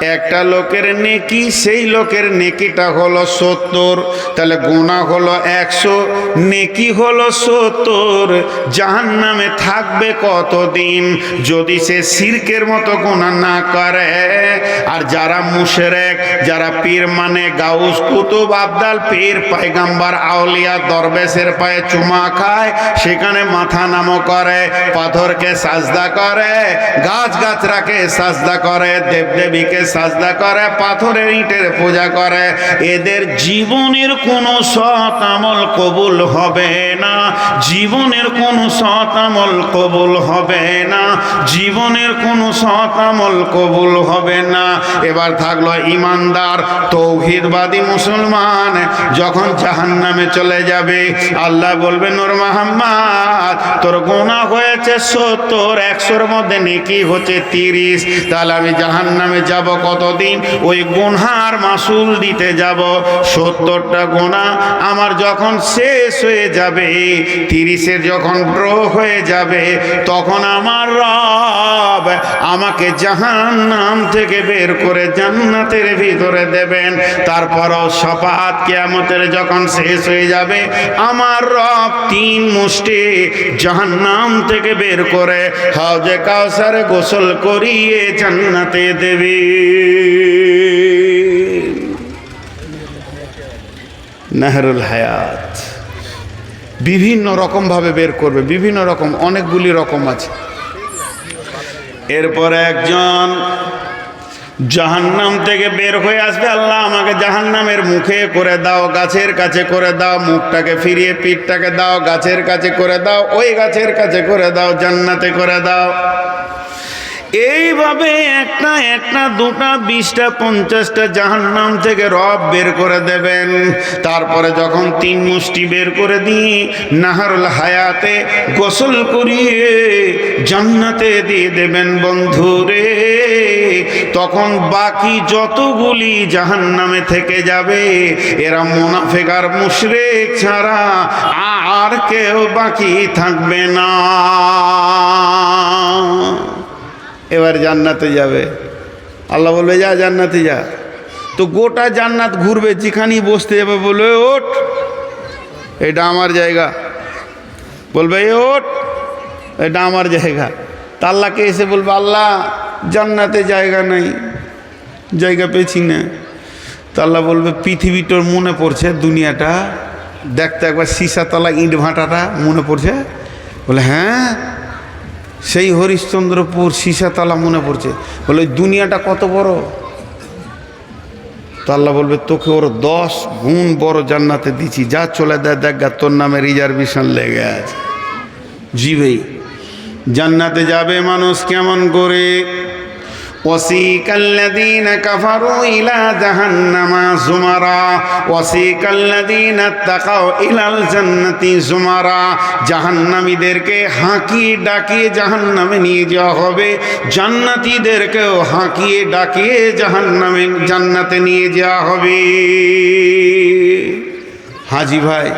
একটা লোকের নেকি, সেই লোকের নেকিটা হলো 70, তাহলে গুনাহ হলো 100, নেকি হলো 70। জাহান্নামে থাকবে কতদিন যদি সে শিরকের মতো গুনাহ না করে? আর যারা মুশরিক, যারা পীর মানে গাউস কুতুব আবদাল পীর পয়গম্বর আউলিয়া দরবেশের পায়ে চুমা খায়, সেখানে মাথা নামো করে, পাথরকে সাজদা করে, গাছগাছরাকে সাজদা করে, দেবদেবীকে সাজদা করে, পাথরের ইটের পূজা করে, এদের জীবনের কোনো সৎ আমল কবুল হবে না, জীবনের কোনো সৎ আমল কবুল হবে না, জীবনের কোনো সৎ আমল কবুল হবে না। এবার থাকলো ইমানদার তৌহিদবাদী মুসলমান, যখন জাহান্নামে চলে যাবে আল্লাহ বলবে নূর মোহাম্মদ তোর গুনাহ হয়েছে 70, 100-র মধ্যে নেকি হচ্ছে 30, তাহলে আমি জাহান্নামে যাব কতদিন? ওই গুনহার মাসুল দিতে যাব। 70টা গুনাহ আমার যখন শেষ হয়ে যাবে, 30-এর যখন ড্র হয়ে যাবে, তখন আমার রব আমাকে জাহান্নাম থেকে বের করে জান্নাতের ভিতরে দেবেন। তারপরও শাফাত কিয়ামতের যখন শেষ হয়ে যাবে, আমার রব 3 মুষ্টি জাহান্নাম থেকে বের করে হাউজে কাউসারে গোসল করিয়ে জান্নাতে দেবে। নাহরুল হায়াত বিভিন্ন রকম ভাবে বের করবে, বিভিন্ন রকম, অনেকগুলি রকম আছে। এরপরে একজন জাহান্নাম থেকে বের হয়ে আসবে, আল্লাহ আমাকে জাহান্নামের মুখে করে দাও, গাছের কাছে করে দাও, মুখটাকে ফিরিয়ে পিঠটাকে দাও, গাছের কাছে করে দাও, ওই গাছের কাছে করে দাও, জান্নাতে করে দাও। এইভাবে একটা একটা, 2টা, 20টা, 50টা জাহান্নাম থেকে রব বের করে দেবেন। তারপরে যখন 3 মুষ্টি বের করে দিয়ে নাহরুল হায়াতে গোসল করিয়ে জান্নাতে দিয়ে দেবেন বন্ধুরে, তখন বাকি যতগুলি জাহান্নামে থেকে যাবে এরা মুনাফিক আর মুশরিক ছাড়া আর কেউ বাকি থাকবে না। এবার জান্নাতে যাবে, আল্লাহ বলবে যা জান্নাতে যা। তো গোটা জান্নাত ঘুরবে, যেখানেই বসতে যাবে বলবে ওঠ, এটা আমার জায়গা, বলবে ওঠ, এটা আমার জায়গা। তা আল্লাহকে এসে বলবে আল্লাহ জান্নাতে জায়গা নাই, জায়গা পেয়েছি না। তা আল্লাহ বলবে পৃথিবীটার মনে পড়ছে, দুনিয়াটা দেখতে একবার সীসাতলা ইট ভাটাটা মনে পড়ছে? বলে হ্যাঁ, সেই হরিশ্চন্দ্রপুর সীসাতলা মনে পড়ছে। বলে দুনিয়াটা কত বড়? তো আল্লাহ বলবে তোকে ওর 10 গুণ বড় জান্নাতে দিচ্ছি, যা চলে দেয়, দেখ তোর নামে রিজার্ভেশন লেগে আছে। জি ভাই, জান্নাতে যাবে মানুষ কেমন করে? ওয়াসিকাল্লাযীনা কাফারু ইলা জাহান্নামা যুমারা ওয়াসিকাল্লাযীনা তাকাউ ইলাল জান্নাতি যুমারা। জাহান্নামীদেরকে হাঁকিয়ে ডাকিয়ে জাহান্নামে নিয়ে যাওয়া হবে, জান্নাতীদেরকেও হাঁকিয়ে ডাকিয়ে জান্নাতে নিয়ে যাওয়া হবে। হাজি ভাই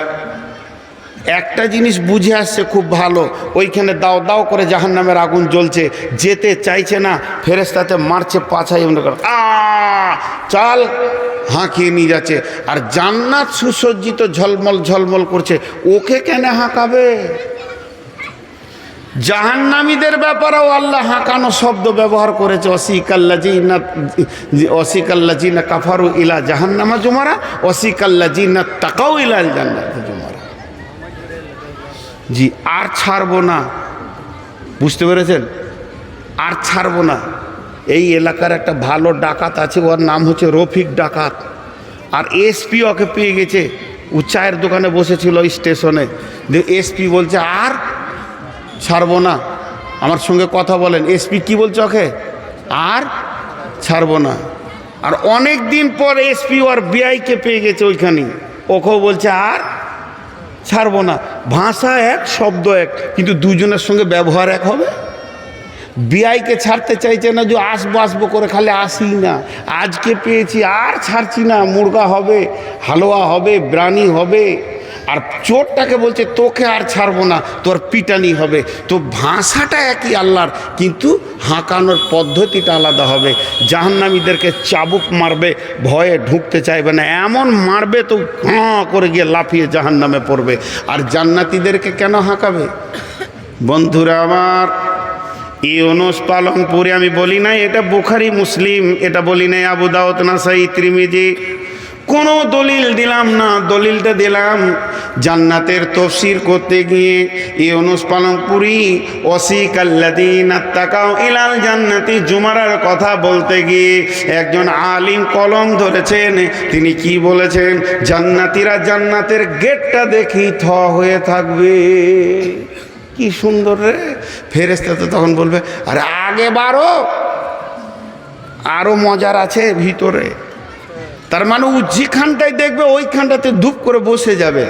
একটা জিনিস বুঝে আসছে খুব ভালো, ওইখানে দাও দাও করে জাহান্নামের আগুন জ্বলছে, যেতে চাইছে না, ফেরেশতাতে মারছে পাছায়, চাল হাঁকিয়ে নিয়ে যাচ্ছে। আর জান্নাত সুসজ্জিত ঝলমল ঝলমল করছে, ওকে কেন হাঁকাবে? জাহান্নামীদের ব্যাপারেও আল্লাহ হাঁকানো শব্দ ব্যবহার করেছে, ওয়াসিকাল্লাযীনা কাফারু ইলা জাহান্নামা যুমারা ওয়াসিকাল্লাযীনা তাকাউ ইলাল জান্নাতি যুমারা। জি, আর ছাড়বো না, বুঝতে পেরেছেন? আর ছাড়বো না। এই এলাকার একটা ভালো ডাকাত আছে, ওর নাম হচ্ছে রফিক ডাকাত, আর এসপি ওকে পেয়ে গেছে। ও চায়ের দোকানে বসেছিল স্টেশনে, এসপি বলছে আর ছাড়বো না, আমার সঙ্গে কথা বলেন। এসপি কি বলছে ওকে? আর ছাড়বো না। আর অনেক দিন পর এসপি ওর বিআইকে পেয়ে গেছে ওইখানে, ওকেও বলছে আর ছাড়বো না। ভাষা এক, শব্দ এক, কিন্তু দুজনের সঙ্গে ব্যবহার এক হবে। বিআইকে ছাড়তে চাইছে না, যে আসবো আসবো করে খালি আসি না, আজকে পেয়েছি আর ছাড়ছি না, মুরগা হবে, হালুয়া হবে, বিরিয়ানি হবে, আর চোরটাকে বলছে তোকে আর ছাড়বো না, তোর পিটানি হবে। তো ভাষাটা একই আল্লাহর, কিন্তু হাঁকানোর পদ্ধতিটা আলাদা হবে। জাহান্নামীদেরকে চাবুক মারবে, ভয়ে ঢুকতে চাইবে না, এমন মারবে তো হাঁ করে গিয়ে লাফিয়ে জাহান্নামে পড়বে। আর জান্নাতীদেরকে কেন হাঁকাবে? বন্ধুরা আমার, ইউনুস পালংপুরে আমি বলি নাই এটা বুখারী মুসলিম, এটা বলি নাই আবু দাউদ নাসাই তিরমিজি, কোনো দলিল দিলাম না। দলিলটা দিলাম জান্নাতের তাফসীর করতে গিয়ে ইউনুস পালংপুরি ওয়াসিকাল্লাযীনা তাকাউ ইলাল জান্নাতি জুমারার কথা বলতে গিয়ে একজন আলিম কলম ধরেছেন। তিনি কি বলেছেন? জান্নাতীরা জান্নাতের গেটটা দেখি থ হয়ে থাকবে। কি সুন্দর রে! ফেরেশতা তো তখন বলবে আরে আগে বাড়ো, আরো মজার আছে ভিতরে। তার মানে ও যেখানটায় দেখবে ওইখানটাতে ধূপ করে বসে যাবে,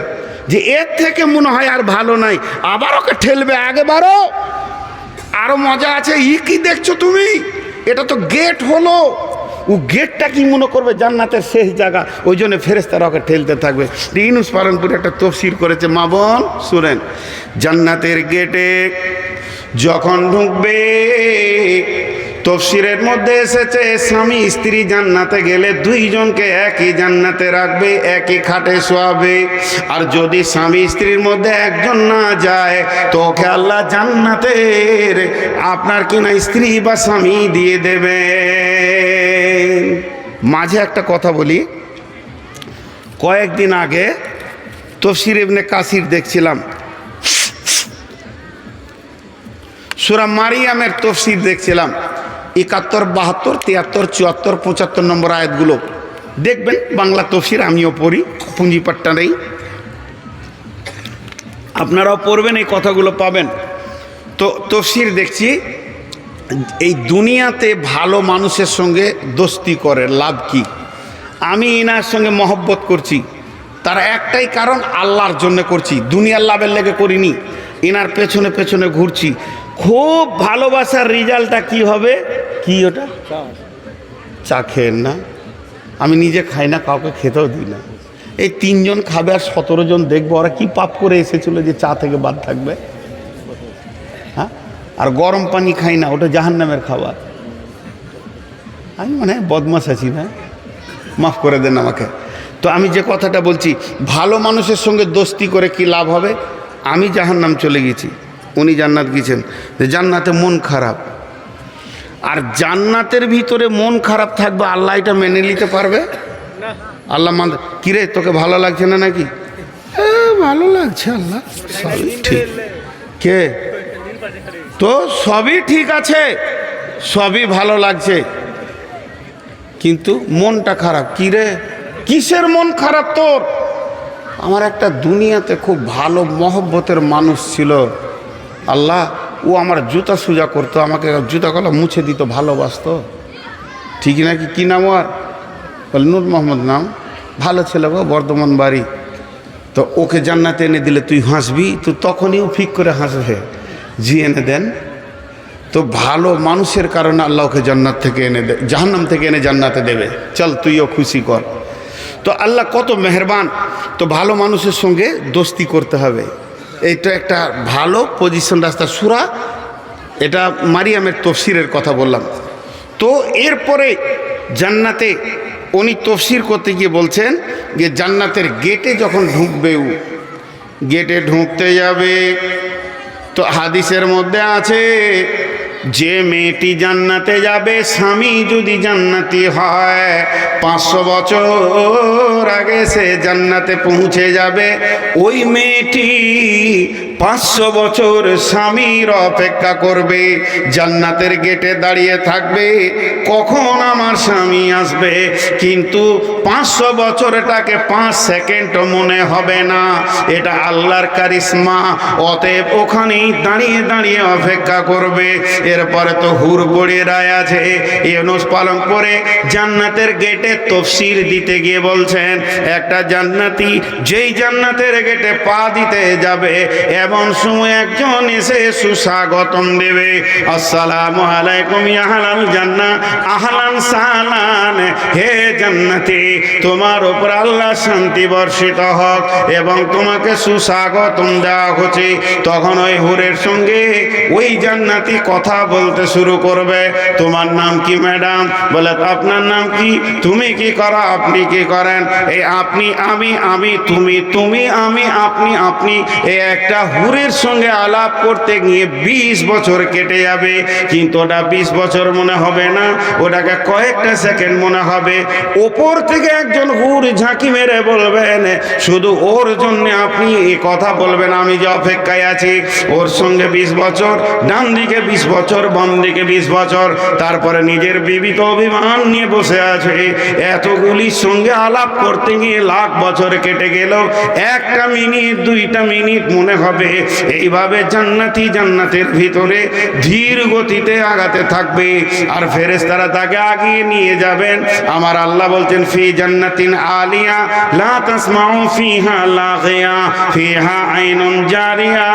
যে এর থেকে মনে হয় আর ভালো নাই, আবার ওকে ঠেলবে আগে বাড়ো, আরো মজা আছে। কি দেখছো তুমি? এটা তো গেট হলো। ও গেটটা কি মনে করবে জান্নাতের শেষ জায়গা, ওই জন্য ফেরেশতারা ওকে ঠেলতে থাকবে। ইউনুস পালনপুরে একটা তাফসীর করেছে, মা বোন শুনেন। জান্নাতের গেটে যখন ঢুকবে, তাফসীরের মধ্যে এসেছে স্বামী স্ত্রী জান্নাতে গেলে দুইজনকে একই জান্নাতে রাখবে, একই খাটে শোয়াবে। আর যদি স্বামী স্ত্রীর মধ্যে একজন না যায় তো ওকে আল্লাহ জান্নাতের আপনার কিনা স্ত্রী বা স্বামী দিয়ে দেবে। মাঝে একটা কথা বলি, কয়েকদিন আগে তাফসীর ইবনে কাসির দেখছিলাম, সূরা মারিয়ামের তাফসীর দেখছিলাম। 71, 72, 73, 74, 75 নম্বর আয়াতগুলো দেখবেন। বাংলা তাফসীর আমিও পড়ি, পুঁজিপাট্টা নেই, আপনারাও পড়বেন, এই কথাগুলো পাবেন। তো তাফসীর দেখছি, এই দুনিয়াতে ভালো মানুষের সঙ্গে দোস্তি করে লাভ কি? আমি ইনার সঙ্গে মহব্বত করছি, তার একটাই কারণ আল্লাহর জন্য করছি, দুনিয়ার লাভের লেগে করিনি। ইনার পেছনে পেছনে ঘুরছি। খুব ভালোবাসার রেজাল্টটা কি হবে? কি ওটা? চা খেয়েন না, আমি নিজে খাই না, কাউকে খেতেও দিই না। এই 3 জন খাবে আর 17 জন দেখবো, ওরা কি পাপ করে এসেছিল যে চা থেকে বাদ থাকবে? হ্যাঁ, আর গরম পানি খাই না, ওটা জাহান্নামের খাবার। আমি মানে বদমাশ আছি না, মাফ করে দেন আমাকে। তো আমি যে কথাটা বলছি, ভালো মানুষের সঙ্গে দোস্তি করে কি লাভ হবে? আমি জাহান্নাম চলে গেছি, উনি জান্নাত গেছেন, জান্নাতে মন খারাপ। আর জান্নাতের ভিতরে মন খারাপ থাকবে, আল্লাহ এটা মেনে নিতে পারবে? আল্লাহ কিরে তোকে ভালো লাগছে না নাকি? হ্যাঁ ভালো লাগছে আল্লাহ, সবই ঠিক। কে? তো সবই ঠিক আছে, সবই ভালো লাগছে, কিন্তু মনটা খারাপ। কিরে কিসের মন খারাপ তোর? আমার একটা দুনিয়াতে খুব ভালো মহব্বতের মানুষ ছিল, আল্লাহ ও আমার জুতা সুজা করতো, আমাকে জুতাগুলো মুছে দিত, ভালোবাসতো। ঠিক নাকি? কি নাম আর? বলে নূর মোহাম্মদ নাম, ভালো ছেলে গো, বর্ধমান বাড়ি। তো ওকে জান্নাতে এনে দিলে তুই হাসবি? তো তখনই ও ফিক করে হাসবে, জি এনে দেন। তো ভালো মানুষের কারণে আল্লাহ ওকে জান্নাত থেকে এনে জাহান্নাম থেকে এনে জান্নাতে দেবে, চল তুইও খুশি কর। তো আল্লাহ কত মেহেরবান। তো ভালো মানুষের সঙ্গে দোস্তি করতে হবে, এইটা একটা ভালো পজিশন রাস্তা। সূরা এটা মারিয়ামের তাফসীরের কথা বললাম। তো এরপরে জান্নাতে উনি তাফসীর করতে গিয়ে বলছেন যে জান্নাতের গেটে যখন ঢুকবে, গেটে ঢুকতে যাবে, তো হাদিসের মধ্যে আছে যে মেয়েটি জান্নাতে যাবে, স্বামী যদি জান্নাতি হয়, 500 বছর আগে সে জান্নাতে পৌঁছে যাবে। ওই মেয়েটি 500 বছর স্বামীর অপেক্ষা করবে, জান্নাতের গেটে দাঁড়িয়ে থাকবে, কখন আমার স্বামী আসবে। কিন্তু 500 বছরটাকে 5 সেকেন্ডও মনে হবে না, এটা আল্লাহর কারিশমা। অতএব ওখানেই দাঁড়িয়ে দাঁড়িয়ে অপেক্ষা করবে। এরপরে তো হুর পড়ে রায় আছে। ইউনুস পালন করে জান্নাতের গেটে তফসির দিতে গিয়ে বলছেন, একটা জান্নাতি যেই জান্নাতের গেটে পা দিতে যাবে এমন সময় একজন এসে সুস্বাগতম দেবে, আসসালামু আলাইকুম ইয়া আহলাল জান্নাহ, আহলান সাহলান, হে জান্নাতি তোমার উপর আল্লাহ শান্তি বর্ষিত হোক এবং তোমাকে সুস্বাগতম দেওয়া হচ্ছে। তখন ওই হুরের সঙ্গে ওই জান্নাতি কথা বলতে শুরু করবে, তোমার নাম কি ম্যাডাম? বলে আপনার নাম কি? তুমি কি করো? আপনি কি করেন? এই আপনি আমি তুমি আপনি এই একটা হুরের সঙ্গে আলাপ করতে গিয়ে 20 বছর কেটে যাবে, কিন্তু ওটা 20 বছর মনে হবে না, ওটাকে কয়েকটা সেকেন্ড মনে হবে। ওপর থেকে একজন হুর ঝাঁকি মেরে বলবেন, শুধু ওর জন্য আপনি এই কথা বলবেন, আমি যে অপেক্ষায় আছি। ওর সঙ্গে 20 বছর, ডান দিকে 20 বছর, বাম দিকে 20 বছর, তারপরে নিজের বিবিত অভিমান নিয়ে বসে আছে। এতগুলির সঙ্গে আলাপ করতে গিয়ে লাখ বছর কেটে গেল, একটা মিনিট 2টা মিনিট মনে হবে। এইভাবে জান্নাতি জান্নাতের ভিতরে ধীর গতিতে আগাতে থাকবে, আর ফেরেশতারা তাকে আগিয়ে নিয়ে যাবেন। আমার আল্লাহ বলছেন, ফি জান্নাতিন আলিয়া লা তাসমাউ ফিহা লাগিয়া ফিহা আইনুন জারিয়া।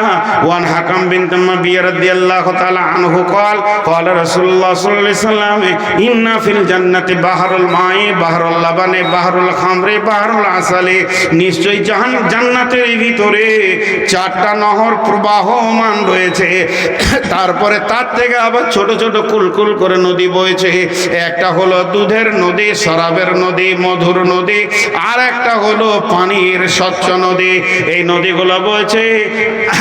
ওয়ান হাকাম বিনত মাবিয়া রাদিয়াল্লাহু তাআলা আনহু قال قال رسول الله صلى الله عليه وسلم ان في الجنه بحر الماء بحر اللبن بحر الخمر بحر العسل। নিশ্চয়ই জান্নাতের ভিতরে 4টা নহর প্রবাহমান রয়েছে, তারপরে তার থেকে আবার ছোট ছোট কুলকুল করে নদী বইছে। একটা হলো দুধের নদী, শরাবের নদী, মধুর নদী, আর একটা হলো পানির স্বচ্ছ নদী। এই নদীগুলো বইছে।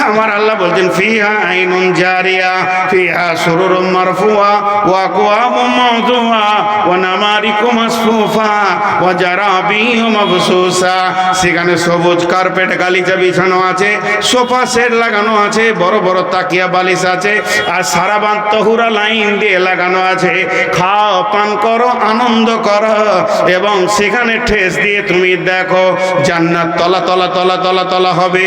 আমার আল্লাহ বলছেন, ফিহা আইনুন জারিয়া ফিহা সুরুরুম মারফুয়া ওয়া আকওয়াবুম মাওদুয়া ওয়া নামারিকু মাসফুফা ওয়া জারাবিয়ু মাবসুসা। সেখানে সবুজ কার্পেট গালিচা বিছানো আছে, সোফা সেট লাগানো আছে, বড় বড় তাকিয়া বালিশ আছে, আর সারাবান তহুরা লাইন দিয়ে লাগানো আছে। খাও, পান করো, আনন্দ করো, এবং সেখানে ঠেস দিয়ে তুমি দেখো জান্নাত তলা তলা তলা তলা তলা হবে।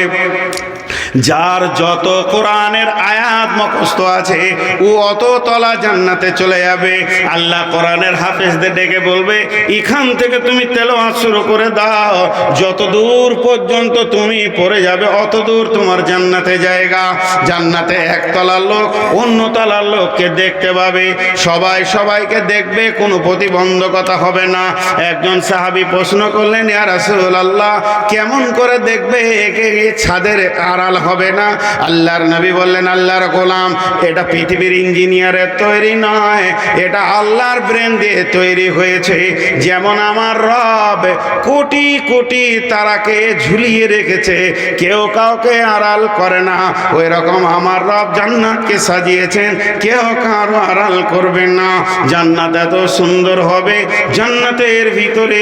যার যত কোরআনের আয়াত মুখস্থ আছে ও অত তলা জান্নাতে চলে যাবে। আল্লাহ কোরআনের হাফেজদের ডেকে বলবে, এখান থেকে তুমি তেলাওয়াত শুরু করে দাও, যত দূর পর্যন্ত তুমি পড়ে যাবে অত দূর তোমার জান্নাতে জায়গা। জান্নাতে একতলার লোক অন্য তলার লোককে দেখতে পাবে, সবাই সবাইকে দেখবে, কোনো প্রতিবন্ধকতা হবে না। একজন সাহাবী প্রশ্ন করলেন, ইয়া রাসূলুল্লাহ, কেমন করে দেখবে? একে ছাদের আড়াল হবে না? আল্লাহর নবী বললেন, আল্লাহর গোলাম, এটা পৃথিবীর ইঞ্জিনিয়ারের তৈরি নয়, এটা আল্লাহর ব্রেন দিয়ে তৈরি হয়েছে। যেমন আমার রব কোটি কোটি তারাকে ঝুলিয়ে রেখেছে, কেউ কাউকে আড়াল করে না, ওই রকম আমার রব জান্নাতকে সাজিয়েছেন, কেউ কারো আড়াল করবেন না। জান্নাত এত সুন্দর হবে, জান্নাতের ভিতরে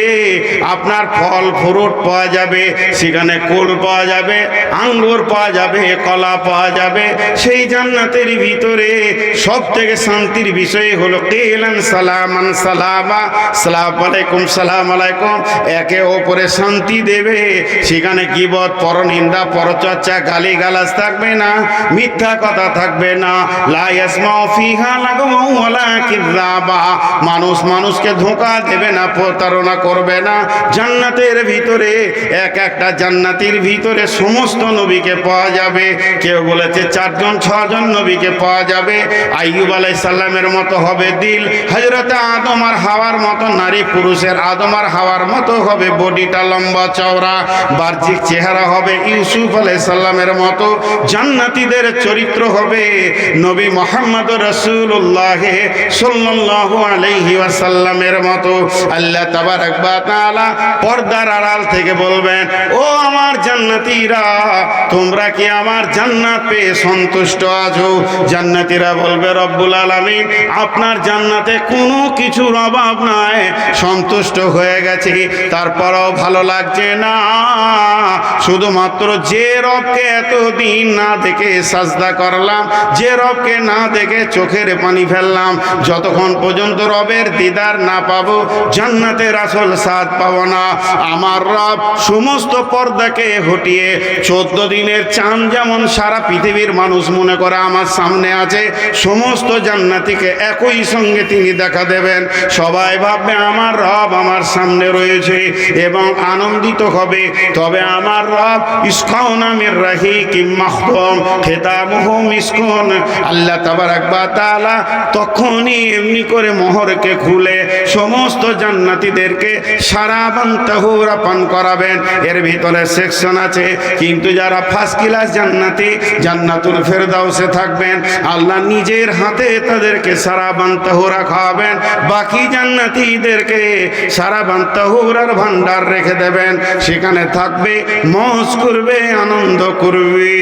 আপনার ফল ফ্রুট পাওয়া যাবে, সেখানে কুল পাওয়া যাবে, আঙ্গুর পাওয়া যাবে, কলা পাওয়া যাবে। সেই জান্নাতের ভিতরে সব থেকে শান্তির বিষয় হলো কিলান সালামান সালামা, সালাম আলাইকুম সালাম আলাইকুম, একে অপরে শান্তি দেবে। সেখানে গীবত, পরনিন্দা, পরচর্চা, গালিগালাজ থাকবে না, মিথ্যা কথা থাকবে না। লা ইয়াসমাউ ফিহা লাগওয়া ওয়ালা কিযাবা, মানুষ মানুষকে ধোঁকা দেবে না, প্রতারণা করবে না। জান্নাতের ভিতরে একটা জান্নাতির ভিতরে সমস্ত নবীকে পাওয়া যাবে। কেউ বলেছে 4জন 6জন নবীকে পাওয়া যাবে। আইয়ুব আলাইহিস সালামের মতো হবে দিল, হযরত আদম আর হাওয়ার মতো নারী পুরুষের আদম আর হাওয়ার মতো হবে বডিটা লম্বা চওড়া, বাহ্যিক চেহারা হবে ইউসুফ আলাইহিস সালামের মতো। জান্নাতীদের চরিত্র হবে নবী মুহাম্মদ রাসূলুল্লাহ সাল্লাল্লাহু আলাইহি ওয়াসাল্লামের মতো। আল্লাহ তাবারক ওয়া তাআলা পর্দার আড়াল থেকে বলবেন, ও আমার জান্নাতীরা, তোমরা কি আমার জান্নাত পেয়ে সন্তুষ্ট আছো? জান্নাতীরা বলবে, রব্বুল আলামিন, আপনার জান্নাতে কোনো কিছুর অভাব নাই, সন্তুষ্ট হয়ে গেছি, তারপরও ভালো লাগছে না। শুধুমাত্র যে রবকে এতদিন না দেখে সাজদা করলাম, যে রবকে না দেখে চোখের পানি ফেললাম, যতক্ষণ পর্যন্ত রবের দিদার না পাবো জান্নাতের আসল স্বাদ পাবো না। আমার রব সমস্ত পর্দাকে হটিয়ে 14 দিনের চাঁদ যেমন সারা পৃথিবীর মানুষ মনে করে আমার সামনে আছে, সমস্ত জান্নাতীকে একই সঙ্গে তিনি দেখা দেবেন। সবাই ভাববে আমার রব আমার সামনে রয়েছে এবং আনন্দিত হবে। তবে আমার রব ইসকাও নামের রাহিকিম মাখতুম খিতামুহু মিসকুন, আল্লাহ তাবারাক ওয়া তাআলা তখনই এমনি করে মোহরকে খুলে সমস্ত জান্নাতীদেরকে শারাবান তাহুরা পান করাবেন। এর ভিতরে সেকশন আছে, কিন্তু যারা ফার্স্ট ক্লাস জান্নাতি জান্নাতুল ফেরদাউসে থাকবেন, আল্লাহ নিজের হাতে তাদেরকে শারাবান তাহুরা খাওয়াবেন। বাকি জান্নাতীদেরকে শারাবান তাহুরার ভান্ডার রেখে দেবেন, সেখানে থাকবে, মौज করবে, আনন্দ করবে।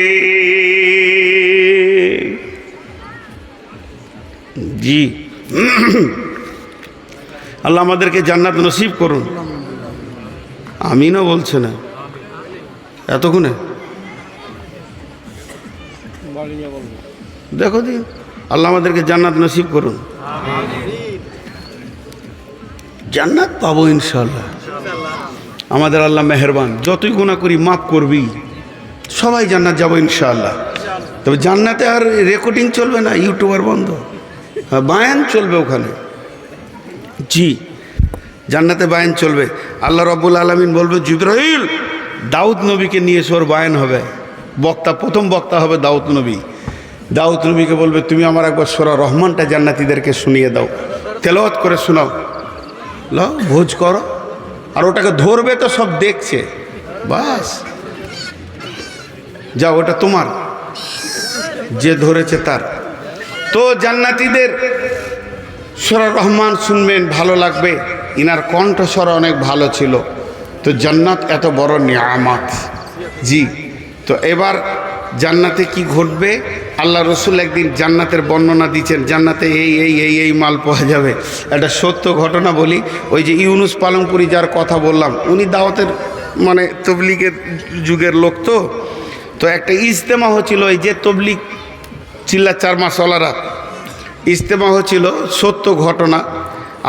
জি আল্লাহ আমাদেরকে জান্নাত নসিব করুন। আমিনও বলছে না এতক্ষণে, দেখো দিন আল্লাহ আমাদেরকে জান্নাত নসিব করুন। জান্নাত পাবো ইনশাআল্লাহ। আমাদের আল্লাহ মেহেরবান, যতই গুনাহ করি মাফ করবি, সবাই জান্নাত যাবো ইনশাআল্লাহ। তবে জান্নাতে আর রেকর্ডিং চলবে না, ইউটিউবার বন্ধ, বায়ান চলবে ওখানে। জি জান্নাতে বায়ান চলবে। আল্লাহ রাব্বুল আলামিন বলবে, জিবরাইল দাউদ নবীকে নিয়ে এসে ওর বায়ান হবে, বক্তা প্রথম বক্তা হবে দাউদ নবী। দাউদ নবীকে বলবে, তুমি আমার একবার সূরা রহমানটা জান্নাতীদেরকে শুনিয়ে দাও, তেলাওয়াত করে শোনাও, লাও ভোজ করো। আর ওটাকে ধরবে তো সব দেখছে, বাস যাও, ওটা তোমার, যে ধরেছে তার। তো জান্নাতীদের সূরা রহমান শুনবেন, ভালো লাগবে, ইনার কণ্ঠস্বর অনেক ভালো ছিল। তো জান্নাত এত বড় নিয়ামত। জি তো এবার জান্নাতে কি ঘটবে, আল্লাহ রসুল একদিন জান্নাতের বর্ণনা দিচ্ছেন, জান্নাতে এই এই এই এই মাল পাওয়া যাবে। একটা সত্য ঘটনা বলি, ওই যে ইউনুস পালংপুরি যার কথা বললাম, উনি দাওয়াতের মানে তবলিগের যুগের লোক। তো একটা ইজতেমা হচ্ছিল, ওই যে তবলিগ চিল্লা চার মাসওয়ালারা ইজতেমা হচ্ছিল, সত্য ঘটনা,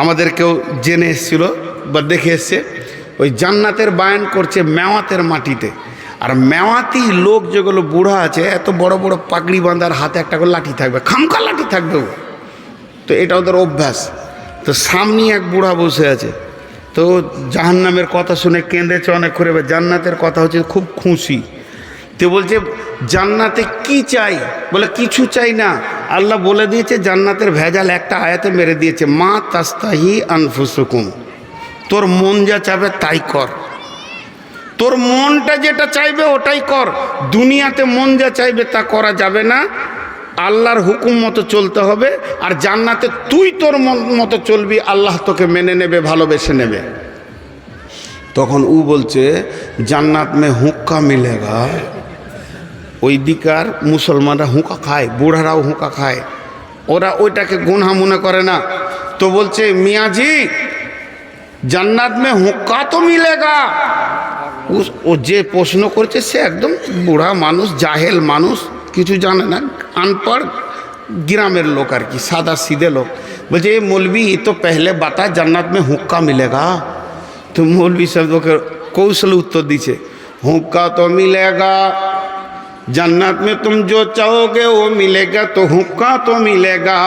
আমাদের কেউ জেনে এসেছিল বা দেখে এসছে। ওই জান্নাতের বায়ান করছে মেওয়াতের মাটিতে। আর মেওয়াতি লোক যেগুলো বুড়া আছে, এত বড় বড় পাগড়ি বাঁধার, হাতে একটা করে লাঠি থাকবে, খামকা লাঠি থাকবে। তো এটা ওদের অভ্যাস। তো সামনে এক বুড়া বসে আছে, তো জাহান্নামের কথা শুনে কেঁদেছে অনেক করে। জান্নাতের কথা হচ্ছে খুব খুশি। তো বলছে জান্নাতে কি চাই, বলে কিছু চাই না, আল্লাহ বলে দিয়েছে জান্নাতের ভেজাল একটা আয়াতে মেরে দিয়েছে, মা তাস্তাহি আনফুসুকুম, তোর মন যা চাবে তাই কর, তোর মনটা যেটা চাইবে ওটাই কর। দুনিয়াতে মন যা চাইবে তা করা যাবে না, আল্লাহর হুকুম মতো চলতে হবে। আর জান্নাতে তুই তোর মন মতো চলবি, আল্লাহ তোকে মেনে নেবে, ভালোবেসে নেবে। তখন ও বলছে জান্নাত মে হুক্কা মিলেগা। ওই দিকার মুসলমানরা হুঁকা খায়, বুড়ারাও হুঁকা খায়, ওরা ওইটাকে গুনহা মনে করে না। তো বলছে মিয়াজি জান্নাত মে হুক্কা তো মিলেগা। ও যে প্রশ্ন করছে সে একদম বুড়া মানুষ, জাহেল মানুষ, কিছু জানে না, আনপড় গ্রামের লোক আর কি, সাদা সিধে লোক। বলছে এ মৌলবি তো পেহলে বাতা জান্নাত মে হুক্কা মিলেগা। তো মৌলবি সাহেব ওকে কৌশল उत्तर दीजिए, हुक्का तो मिलेगा, जन्नत में तुम जो चाहोगे वो मिलेगा, तो हुक्का तो मिलेगा,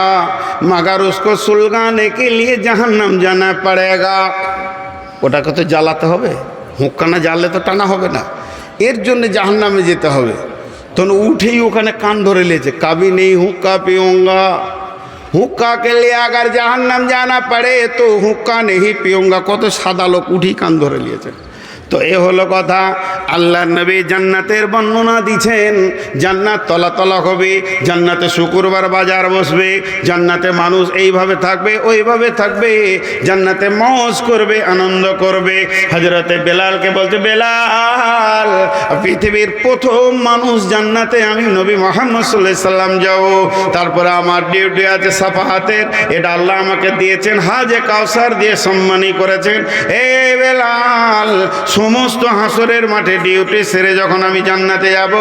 मगर उसको सुलगाने के लिए जहन्नम जाना पड़ेगा। ওটাকে তো জ্বালাতে হবে, হুক্কা না জ্বাললে তো টানা হবে না, এর জন্য জাহান্নামে যেতে হবে। তখন উঠেই ওখানে কান ধরে নিয়েছে, কাবি নেই হুক্কা পিউঙ্গা, হুক্কা के लिए अगर जहन्नम जाना पड़े तो हुक्का नहीं पियूंगा। কত সাদা লোক উঠেই কান ধরে নিয়েছে। তো এ হলো কথা। আল্লাহ নবী জান্নাতের বর্ণনা দিচ্ছেন, জান্নাত তলা তলা হবে, জান্নাতে শুক্রবার বাজার বসবে, জান্নাতে মানুষ এইভাবে থাকবে ওইভাবে থাকবে, জান্নাতে মौज করবে, আনন্দ করবে। হযরতে বেলালকে বলতে, বেলাল পৃথিবীর প্রথম মানুষ জান্নাতে আমি নবী মুহাম্মদ সাল্লাল্লাহু আলাইহি সাল্লাম যাব। তারপরে আমার ডিউটি আছে সাফাহাতের, এটা আল্লাহ আমাকে দিয়েছেন, হাজে কাউসার দিয়ে সম্মানী করেছেন। এ বেলাল সমস্ত হাসরের মাঠে ডিউটি সেরে যখন আমি জান্নাতে যাব,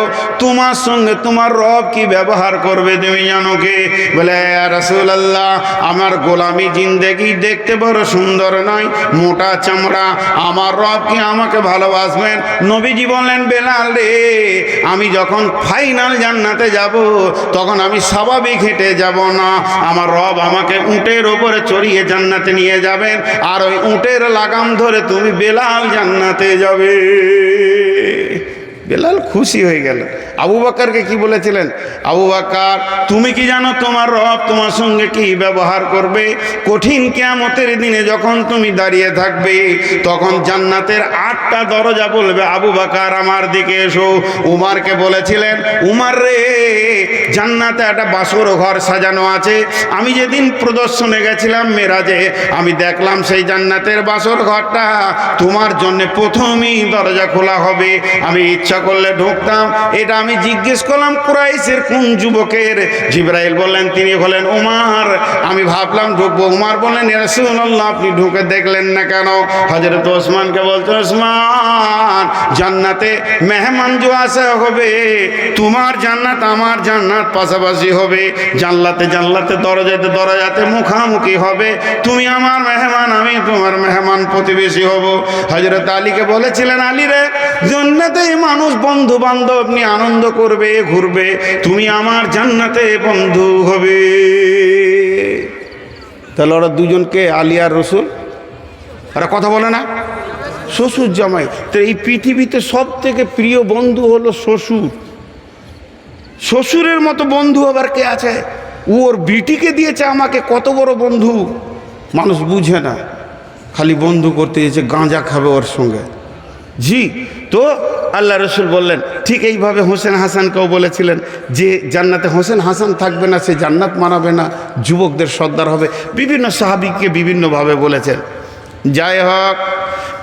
তোমার সঙ্গে তোমার রব কি ব্যবহার করবে তুমি জানো কে? বলে ইয়া রাসূলুল্লাহ, আমার গোলামি জিন্দেগি দেখতে বড় সুন্দর নয়, মোটা চামড়া, আমার রব কি আমাকে ভালোবাসবেন? নবীজি বললেন, বেলাল রে, আমি যখন ফাইনাল জান্নাতে যাব তখন আমি স্বাভাবিক হেঁটে যাব না, আমার রব আমাকে উটের ওপরে চড়িয়ে জান্নাতে নিয়ে যাবেন, আর ওই উটের লাগাম ধরে তুমি বেলাল জান্নাতে যাবে। বেলাল খুশি হয়ে গেল। আবু বকরকে কি বলেছিলেন? আবু বকর, তুমি কি জানো তোমার রব তোমার সঙ্গে কি ব্যবহার করবে? কঠিন কিয়ামতের দিনে যখন তুমি দাঁড়িয়ে থাকবে তখন জান্নাতের 8টা দরজা বলবে, আবু বকর আমার দিকে এসো। উমারকে বলেছিলেন, উমার রে, জান্নাতে একটা বাসর ঘর সাজানো আছে, আমি যেদিন প্রদর্শনে গেছিলাম মেরাজে, আমি দেখলাম সেই জান্নাতের বাসর ঘরটা তোমার জন্য প্রথমেই দরজা খোলা হবে, আমি ইচ্ছা করলে ঢুকতাম। এটা আমি জিজ্ঞেস করলাম কুরাইশের কোন যুবকের? জিবরাইল বললেন তিনি হলেন উমার। আমি ভাবলাম ঢুকবো। উমার বললেন, ইয়া রাসূলুল্লাহ, আপনি ঢুকে দেখলেন না কেন? হযরত ওসমানকে বলছে, ওসমান, জান্নাতে মেহমান जो আসা হবে, তোমার জান্নাত আমার জান্নাত পাশাপাশি হবে, জান্নাতে জান্নাতে দরজাতে দরজাতে মুখামুখি হবে, তুমি আমার মেহমান, আমি তোমার মেহমান, প্রতিবেশী হব। হযরত আলীকে বলেছিলেন, আলী রে, জান্নাতে মানুষ বন্ধু বান্ধব নিয়ে আনন্দ করবে, ঘুরবে, তুমি আমার জান্নাতে বন্ধু হবে। তাহলে ওরা দুজনকে, আলী আর রসুল, ওরা কথা বলে না? শ্বশুর জামাই। তো এই পৃথিবীতে সব থেকে প্রিয় বন্ধু হলো শ্বশুর। শ্বশুরের মতো বন্ধু আবার কে আছে? ওর বিটিকে দিয়েছে আমাকে, কত বড় বন্ধু। মানুষ বুঝে না, খালি বন্ধু করতে দিয়েছে, গাঁজা খাবে ওর সঙ্গে। জি, তো আল্লাহ রসুল বললেন, ঠিক এইভাবে হোসেন হাসানকেও বলেছিলেন যে জান্নাতে হোসেন হাসান থাকবে না, সে জান্নাত মানাবে না, যুবকদের সর্দার হবে। বিভিন্ন সাহাবীকে বিভিন্নভাবে বলেছেন। যাই হোক,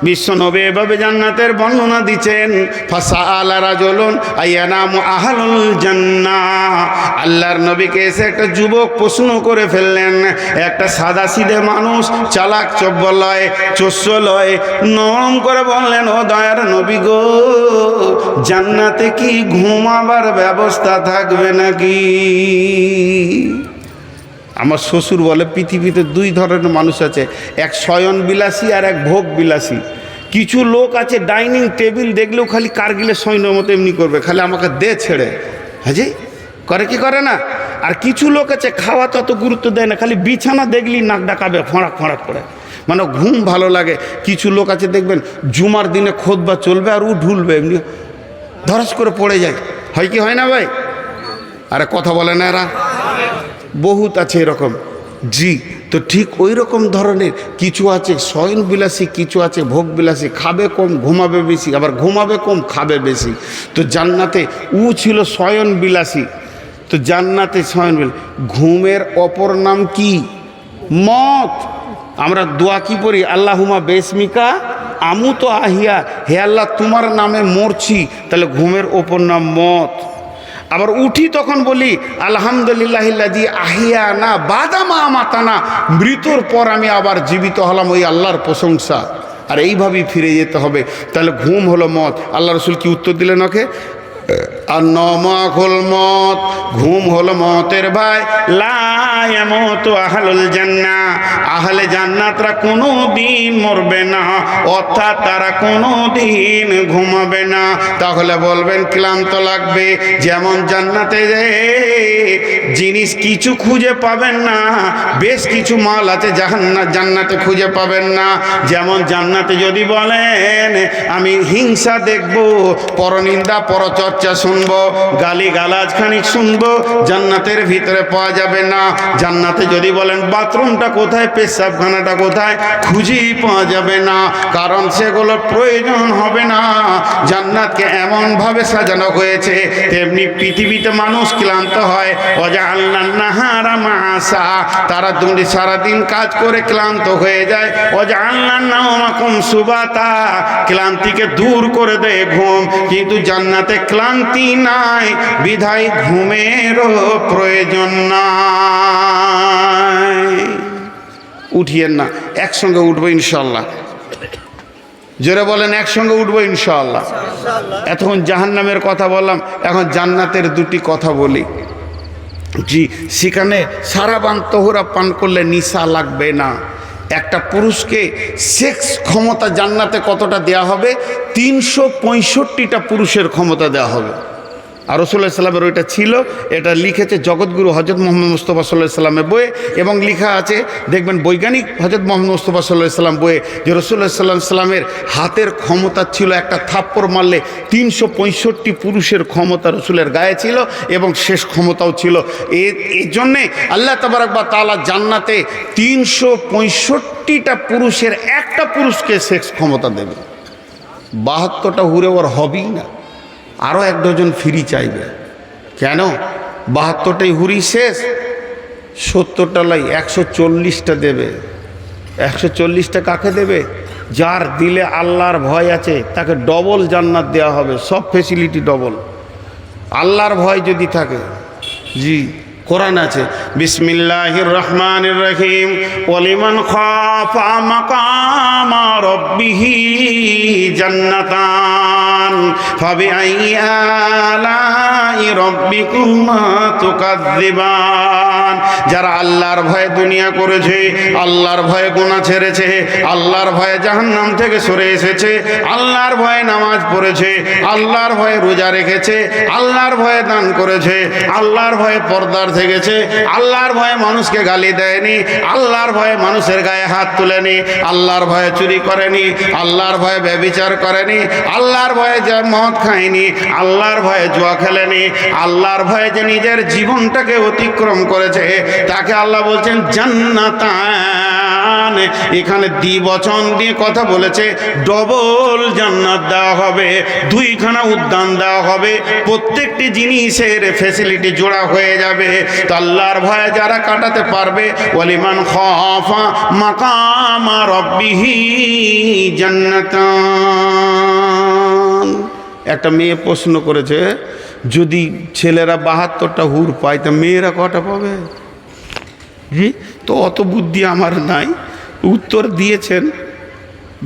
বিশ্বনবী এভাবে জান্নাতের বর্ণনা দিচ্ছেন। ফাসাআলা রাজুলুন আইয়ানামু আহলুল জান্নাহ। আল্লাহর নবীকে এসে একটা যুবক প্রশ্ন করে ফেললেন। একটা সাদা সিধে মানুষ, চালাক চব্বলয়, চোষলয়, নরম করে বললেন, ও দয়ার নবী গো, জান্নাতে কি ঘুমাবার ব্যবস্থা থাকবে নাকি? আমার শ্বশুর বলে, পৃথিবীতে 2 ধরনের মানুষ আছে, এক শয়ন বিলাসী আর এক ভোগ বিলাসী। কিছু লোক আছে ডাইনিং টেবিল দেখলেও খালি কারগিলের সৈন্যর মতো এমনি করবে, খালি আমাকে দে ছেড়ে, হ্যাঁ জি, করে কি করে না? আর কিছু লোক আছে খাওয়া তত গুরুত্ব দেয় না, খালি বিছানা দেখলেই নাক ডাকাবে, ফড়াক ফড়াক করে, মানে ঘুম ভালো লাগে। কিছু লোক আছে দেখবেন জুমার দিনে খোদবা চলবে আর ও ঢুলবে, এমনি ধরাস করে পড়ে যায়। হয় কি হয় না ভাই? আরে কথা বলে না এরা? বহুত আছে এরকম। জি, তো ঠিক ওই রকম ধরনের কিছু আছে শয়ন বিলাসী, কিছু আছে ভোগ বিলাসী, খাবে কম ঘুমাবে বেশি, আবার ঘুমাবে কম খাবে বেশি। তো জান্নাতে ও ছিল শয়ন বিলাসী। তো জান্নাতে শয়ন বিলাসী, ঘুমের অপর নাম কি? মত। আমরা দোয়া কি পড়ি? আল্লাহুম্মা বিসমিকা আমু তো আহিয়া, হে আল্লাহ তোমার নামে মরছি, তাহলে ঘুমের অপর নাম মত। আবার উঠি তখন বলি আলহামদুলিল্লাহিল্লাযী আহিয়ানা বাদা মা আমাতানা, মৃত্যুর পর আমি আবার জীবিত হলাম, ওই আল্লাহর প্রশংসা। আর এইভাবেই ফিরে যেতে হবে। তাহলে ঘুম হলো মত। আল্লাহ রসুল কি উত্তর দিলেন ওকে? আর নমাকুল মত, ঘুম হলো মতের ভাই। লা ইয়ামুতু আহলুল জান্নাহ, আহলে জান্নাতরা কোনো দিন মরবে না, অর্থাৎ তারা কোনো দিন ঘুমাবে না। তাহলে বলবেন ক্লান্ত লাগবে, যেমন জান্নাতে জিনিস কিছু খুঁজে পাবেন না, বেশ কিছু মাল আছে জান্নাতে খুঁজে পাবেন না। যেমন জান্নাতে যদি বলেন আমি হিংসা দেখব, পরনিন্দা পরচর্চা শুনবো, গালি গালাজ খানিক শুনবো, জান্নাতের ভিতরে পাওয়া যাবে না। জান্নাতে যদি বলেন বাথরুমটা কোথায়, পেশাবখানাটা কোথায়, খুঁজেই পাওয়া যাবে না, কারণ সেগুলো প্রয়োজন হবে না। জান্নাতকে এমনভাবে সাজানো হয়েছে, তেমনি পৃথিবীতে মানুষ ক্লান্ত হয়। ওয়াজআলনান নাহারা মাআসা, তারা সারাদিন কাজ করে ক্লান্ত হয়ে যায়। ওয়াজআলনান নাওমাকুম সুবাতা, ক্লান্তিকে দূর করে দেয় ঘুম। কিন্তু জান্নাতে ক্লান্তি নাই, বিধায় ঘুমেরও প্রয়োজন নাই। উঠিয়েন না, একসঙ্গে উঠবো ইনশাল্লাহ। জোরে বলেন, একসঙ্গে উঠবো ইনশাআল্লাহ। এতক্ষণ জাহান্নামের কথা বললাম, এখন জান্নাতের দুটি কথা বলি। জি, সেখানে সারাবান তহুরা পান করলে নিশা লাগবে না। একটা পুরুষকে সেক্স ক্ষমতা জান্নাতে কতটা দেয়া হবে? 365টা পুরুষের ক্ষমতা দেওয়া হবে। আর রাসূলুল্লাহ সাল্লাল্লাহু আলাইহি ওয়াসাল্লামের ওইটা ছিল, এটা লিখেছে জগৎগুরু হযরত মুহাম্মদ মুস্তাফা সাল্লাল্লাহু আলাইহি ওয়াসাল্লামের বইয়ে, এবং লেখা আছে দেখবেন বৈজ্ঞানিক হযরত মুহাম্মদ মুস্তাফা সাল্লাল্লাহু আলাইহি ওয়াসাল্লাম বইয়ে, যে রাসূলুল্লাহ সাল্লাল্লাহু আলাইহি ওয়াসাল্লামের হাতের ক্ষমতা ছিল একটা থাপ্পড় মারলে 365 পুরুষের ক্ষমতা রাসূলের গায়ে ছিল, এবং শেষ ক্ষমতাও ছিল। এই জন্যে আল্লাহ তাবারাক ওয়া তাআলা জান্নাতে 365টা পুরুষের একটা পুরুষকে সেক্স ক্ষমতা দেবে। 72টা হুরে ওর হবেই না, আরও 1 ডজন ফ্রি চাইবে। কেন? 72টাই হুরি শেষ, 70টা লাই 140টা দেবে। 140টা কাকে দেবে? যার দিলে আল্লাহর ভয় আছে তাকে ডবল জান্নাত দেওয়া হবে, সব ফেসিলিটি ডবল। আল্লাহর ভয় যদি থাকে, জি কোরআন আছে, বিসমিল্লাহির রহমানির রহিম, ওয়ালিমান খাফা মাকামা রাব্বিহি জান্নাতান ফাবিআইয়ি আলাই রাব্বিকুমা তুকাযযিবান। যারা আল্লাহর ভয়ে দুনিয়া করেছে, আল্লাহর ভয়ে গুনাহ ছেড়েছে, আল্লাহর ভয়ে জাহান্নাম থেকে সরে এসেছে, আল্লাহর ভয়ে নামাজ পড়েছে, আল্লাহর ভয়ে রোজা রেখেছে, আল্লাহর ভয়ে দান করেছে, আল্লাহর ভয়ে পর্দার থেকেছে, আল্লাহর ভয়ে মানুষকে গালি দেয়নি, আল্লাহর ভয়ে মানুষের গায়ে হাত তুলেনি, আল্লাহর ভয়ে চুরি করেনি, আল্লাহর ভয়ে ব্যভিচার করেনি, আল্লাহর ভয়ে যে মদ খায়নি, আল্লাহর ভয়ে জুয়া খেলেনি, আল্লাহর ভয়ে যে নিজের জীবনটাকে অতিক্রম করেছে, তাকে আল্লাহ বলছেন জান্নাতান। এখানে দ্বিবচন দিয়ে কথা বলেছে, ডবল জান্নাত দেওয়া হবে, 2খানা উদ্যান দেওয়া হবে, প্রত্যেকটি জিনিসের ফ্যাসিলিটি জোড়া হয়ে যাবে। তো আল্লাহর ভয়ে যারা কাটাতে পারবে, ওয়ালিমান খাফা মাকামা রাব্বিহি জান্নাতান। একটা মেয়ে প্রশ্ন করেছে, যদি ছেলেরা 72টা হুর পায় তা মেয়েরা কটা পাবে? জি, তো অত বুদ্ধি আমার নাই। উত্তর দিয়েছেন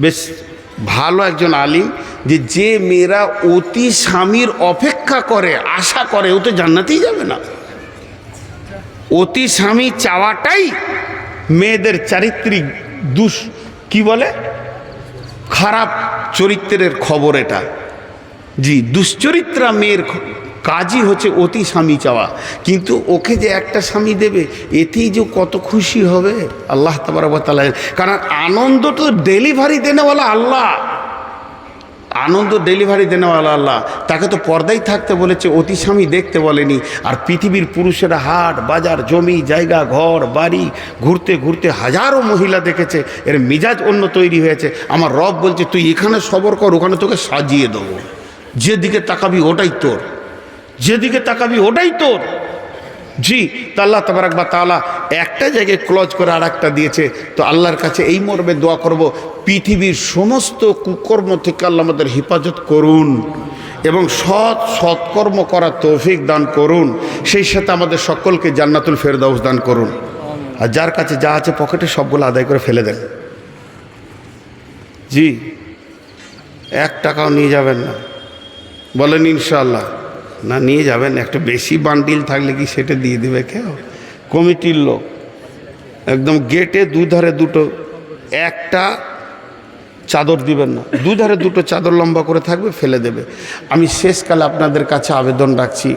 বেশ ভালো একজন আলিম, যে মেয়েরা অতি স্বামীর অপেক্ষা করে, আশা করে, ও তো জান্নাতেই যাবে না। অতি স্বামী চাওয়াটাই মেয়েদের চারিত্রিক কি বলে, খারাপ চরিত্রের খবর এটা। জি, দুশ্চরিত্রা মেয়ের কাজই হচ্ছে অতি স্বামী চাওয়া। কিন্তু ওকে যে একটা স্বামী দেবে, এতেই যে কত খুশি হবে আল্লাহ তাবারক ওয়া তাআলা। কারণ আনন্দ তো ডেলিভারি দেনেওয়ালা আল্লাহ, আনন্দ ডেলিভারি দেনেওয়ালা আল্লাহ। তাকে তো পর্দায় থাকতে বলেছে, অতি স্বামী দেখতে বলেনি। আর পৃথিবীর পুরুষেরা হাট বাজার, জমি জায়গা, ঘর বাড়ি ঘুরতে ঘুরতে হাজারো মহিলা দেখেছে, এর মিজাজ অন্য তৈরি হয়েছে। আমার রব বলছে, তুই এখানে সবর কর, ওখানে তোকে সাজিয়ে দেবো। যেদিকে তাকাবি ওটাই তোর, যেদিকে তাকাবি ওটাই তোর। জি, তা আল্লাহ তাবারক ওয়া তাআলা একটা জায়গায় ক্লোজ করে আর একটা দিয়েছে। তো আল্লাহর কাছে এই মর্মে দোয়া করব, পৃথিবীর সমস্ত কুকর্ম থেকে আল্লাহ আমাদের হেফাজত করুন, এবং সৎকর্ম করার তৌফিক দান করুন। সেই সাথে আমাদের সকলকে জান্নাতুল ফেরদাউস দান করুন। আর যার কাছে যা আছে পকেটে সবগুলো আদায় করে ফেলে দেন। জি, 1 টাকাও নিয়ে যাবেন না, বলেন ইনশাআল্লাহ। না নিয়ে যাবেন, একটু বেশি বান্ডিল থাকলে কি সেটা দিয়ে দেবে কেউ? কমিটির লোক একদম গেটে দুধারে দুটো, একটা চাদর দিবেন না, দুধারে দুটো চাদর লম্বা করে থাকবে, ফেলে দেবে। আমি শেষকালে আপনাদের কাছে আবেদন রাখছি,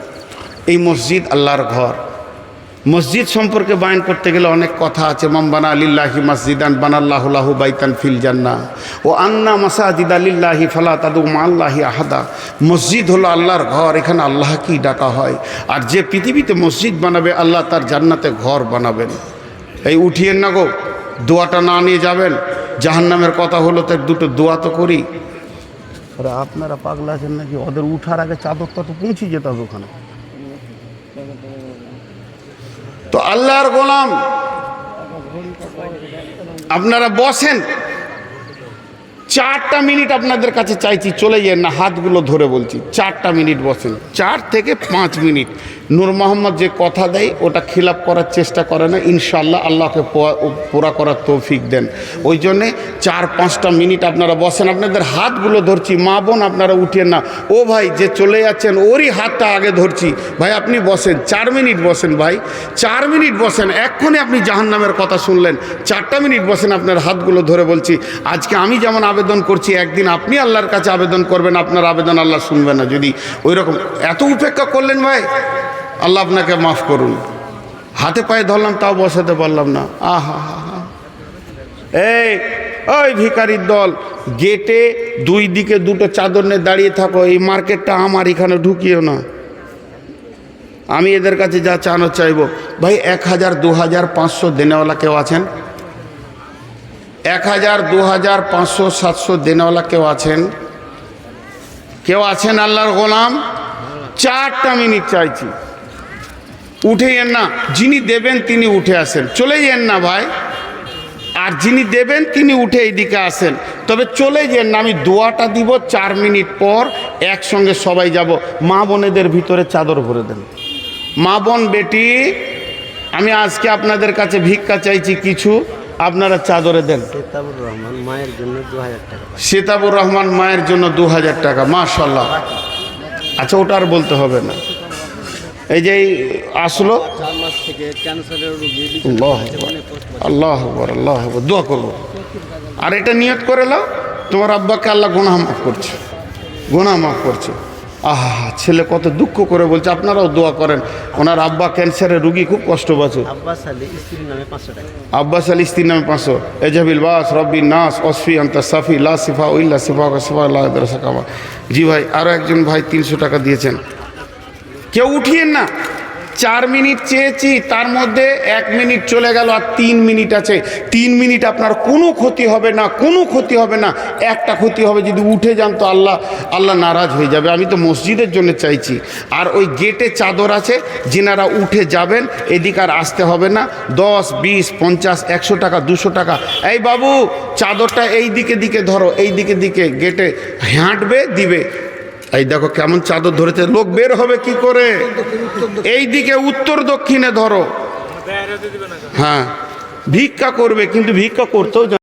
এই মসজিদ আল্লাহর ঘর। মসজিদ সম্পর্কে বয়ান করতে গেলে অনেক কথা আছে। মান বানা লিল্লাহি মসজিদান বানাল্লাহু লাহু বাইতান ফিল জান্নাহ ও আন্না মাসাজিদা লিল্লাহি ফালা তাদউ মাআল্লাহি আহাদা। মসজিদ হলো আল্লাহর ঘর, এখানে আল্লাহকেই ডাকা হয়। আর যে পৃথিবীতে মসজিদ বানাবে, আল্লাহ তার জান্নাতে ঘর বানাবেন। এই উঠিয়েন না গো, দোয়াটা না নিয়ে যাবেন। জাহান্নামের কথা হলো, তার দুটো দোয়া তো করি। আরে আপনারা পাগলা আছেন নাকি? ওদের উঠার আগে চাদরটা তো পৌঁছে যেতে হবে ওখানে। তো আল্লাহর গোলাম, আপনারা বসেন, 4টা মিনিট আপনাদের কাছে চাইছি, চলে যান না, হাতগুলো ধরে বলছি। 4টা মিনিট বসেন, 4 থেকে 5 মিনিট। নূর মোহাম্মদ যে কথা দেয় ওটা খিলাপ করার চেষ্টা করে না, ইনশাআল্লাহ আল্লাহকে পুরা করার তৌফিক দেন। ওই জন্যে 4-5টা মিনিট আপনারা বসেন, আপনাদের হাতগুলো ধরছি, মা বোন আপনারা উঠেন না। ও ভাই যে চলে যাচ্ছেন ওরই হাতটা আগে ধরছি, ভাই আপনি বসেন, 4 মিনিট বসেন ভাই, 4 মিনিট বসেন। এক্ষুনি আপনি জাহান্নামের কথা শুনলেন, 4টা মিনিট বসেন, আপনার হাতগুলো ধরে বলছি। আজকে আমি যেমন আবেদন করছি, একদিন আপনি আল্লাহর কাছে আবেদন করবেন, আপনার আবেদন আল্লাহ শুনবেন না। যদি ওই রকম এত উপেক্ষা করলেন ভাই, আল্লাহ আপনাকে মাফ করুন। হাতে পায়ে ধরলাম তাও বসাতে পারলাম না। আহা হা হা। এই ওই ভিখারির দল, গেটে 2 দিকে 2টো চাদর নিয়ে দাঁড়িয়ে থাকো, এই মার্কেটটা আমার, এখানে ঢুকিও না। আমি এদের কাছে যা চানো চাইবো, ভাই 1000, 2000, 500 দেনেওয়ালা কেউ আছেন? 1000, 2000, 500, 700 দেনেওয়ালা কেউ আছেন? কেউ আছেন আল্লাহর গোলাম? 4টা মিনিট চাইছি, উঠে যান না। যিনি দেবেন তিনি উঠে আসেন, চলে যান না ভাই। আর যিনি দেবেন তিনি উঠে এইদিকে আসেন, তবে চলে যান না। আমি দোয়াটা দিব, 4 মিনিট পর একসঙ্গে সবাই যাব। মা বোনেদের ভিতরে চাদর ভরে দেন। মা বোন বেটি, আমি আজকে আপনাদের কাছে ভিক্ষা চাইছি কিছু, আপনারা চাদরে দেন। সেতাবুর রহমান মায়ের জন্য 2000 টাকা। সেতাবুর রহমান মায়ের জন্য 2000 টাকা, মাশাআল্লাহ। আচ্ছা ওটা আর বলতে হবে না। এই যে আসলো 4 মাস থেকে ক্যান্সারের রোগী, আল্লাহ আল্লাহ আকবার, আল্লাহ আকবার, দোয়া করবো। আর এটা নিয়ত করে নাও, তোমার আব্বাকে আল্লাহ গুনাহ মাফ করছে, গুনাহ মাফ করছে। আহা, ছেলে কত দুঃখ করে বলছে, আপনারাও দোয়া করেন। ওনার আব্বা ক্যান্সারের রুগী, খুব কষ্ট পাচ্ছে। আব্বাস আলী স্ত্রীর নামে 500 টাকা। আব্বাস আলী স্ত্রীর নামে 500। এজাবিল বাস রব্বি নাস অসফি আন্তা সাফি লা সিফা উল্লা সিফা সিফা লা দরসাকামা। জি ভাই, আরও একজন ভাই 300 টাকা দিয়েছেন। কেউ উঠিয়েন না। 4 মিনিট চেয়েছি, তার মধ্যে 1 মিনিট চলে গেল, আর 3 মিনিট আছে। 3 মিনিট আপনার কোনো ক্ষতি হবে না, কোনো ক্ষতি হবে না। একটা ক্ষতি হবে, যদি উঠে যান তো আল্লাহ নারাজ হয়ে যাবে। আমি তো মসজিদের জন্য চাইছি। আর ওই গেটে চাদর আছে, যেনারা উঠে যাবেন এদিকে আর আসতে হবে না। 10, 20, 50, 100 টাকা, 200 টাকা। এই বাবু, চাদরটা এই দিকে ধরো, এই দিকে গেটে হাঁটবে দিবে। এই দেখো কেমন চাদর ধরেছে, লোক বের হবে কি করে? এই দিকে উত্তর দক্ষিণে ধরো। হ্যাঁ, ভিক্ষা করবে, কিন্তু ভিক্ষা করতেও